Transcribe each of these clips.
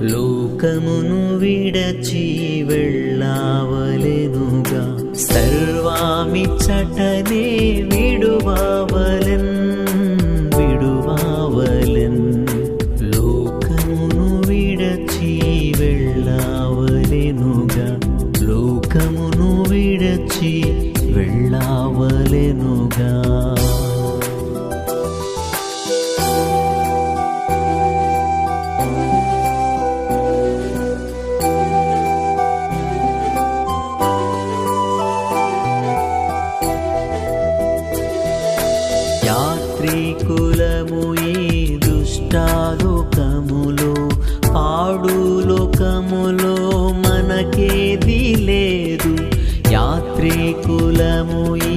లోకమును విడచి వెళ్ళావలెనుగా సర్వామిచ్చటనే విడువావలెన్ లోకమును విడచి వెళ్ళావలెనుగా లోకమును విడచి వెళ్ళావలెనుగా యాత్రికులము ఈ దుష్టాలోకములో పాడు లోకములో మనకేది లేదు యాత్రికులము ఈ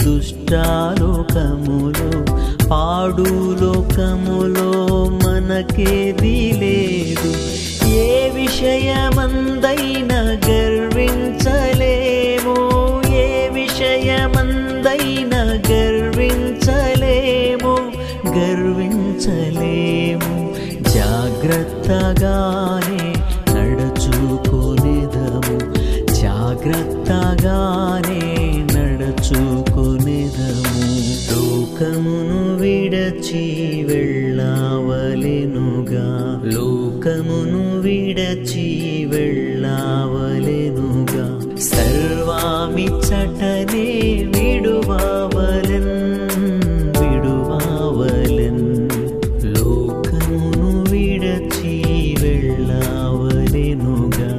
దుష్టాలోకములో పాడు లోకములో మనకేది లేదు ఏ విషయమందైనా గర్వించలేము ఏ విషయమందైనా గర్వించలేము జాగ్రత్తగానే నడుచుకొనేదము జాగ్రత్తగానే నడుచుకొనేదము లోకమును విడచి వెళ్ళావలెనుగా లోకమును విడచి వెళ్ళావలెనుగా సర్వామిచ్చటనే విడువావలెన్ లోకమును విడచి వెళ్ళావలెనుగా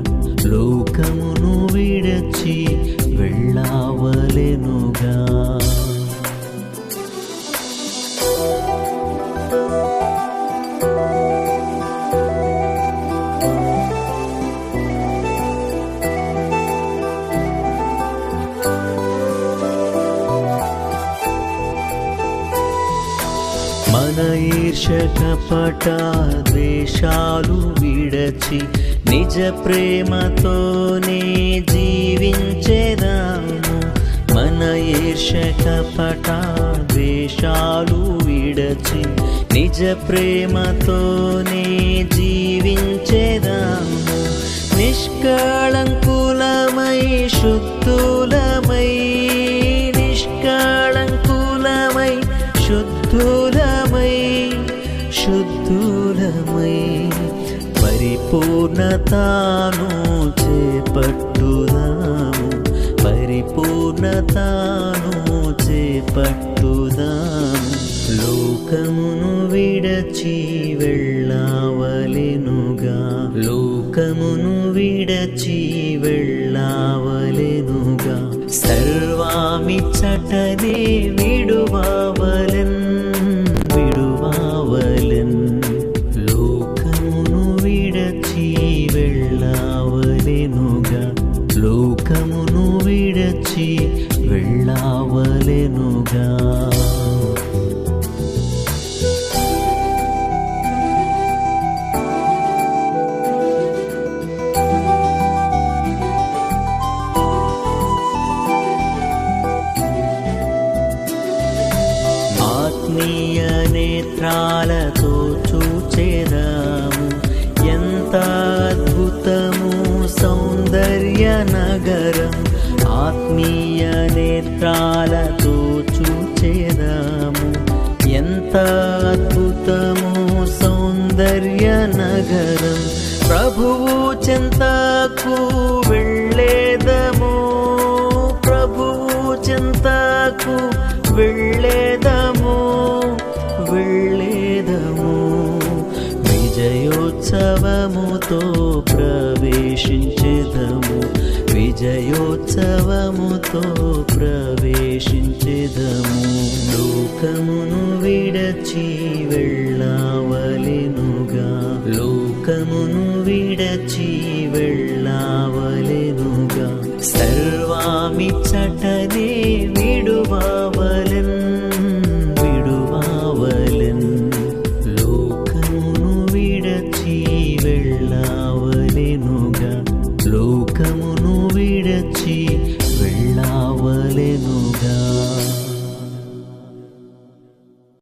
లోకమును విడచి వెళ్ళావలెనుగా మన ఈర్ష్య కపట ద్వేషాలు విడచి నిజ ప్రేమతోనే జీవించెదాము మన ఈర్ష్య కపట ద్వేషాలు విడచి నిజ ప్రేమతోనే జీవించెదాము నిష్కళంకులమై శుద్ధులమై నిష్కళంకులమై శుద్ధులమై పరిపూర్ణతను చేపట్టుదాము పరిపూర్ణతను చేపట్టుదాము లోకమును విడచి వెళ్ళావలెనుగా లోకమును విడచి వెళ్ళావలెనుగా సర్వామిచ్చటనే విడువావలెన్ లోకమును విడచి వెళ్ళావలెనుగా లోకమును విడచి వెళ్ళావలెనుగా ఆత్మీయ నేత్రాలతో చూచెదాము ఎంత అద్భుతము సౌందర్య నగరం ఆత్మీయ నేత్రాలతో చూచెదాము ఎంత అద్భుతము సౌందర్య నగరం ప్రభువు చెంతకు వెళ్ళేదము ప్రభువు చెంతకు వెళ్ళేదము విజయోత్సవముతో ప్రవేశించెదము విజయోత్సవముతో ప్రవేశించెదము లోకమును విడచి వెళ్ళావలెనుగా లోకమును విడచి వెళ్ళావలెనుగా సర్వామిచ్చటనే విడువావలెన్ లోకమును విడచి వెళ్ళావలెనుగా లోకమును విడచి వెళ్ళావలెనుగా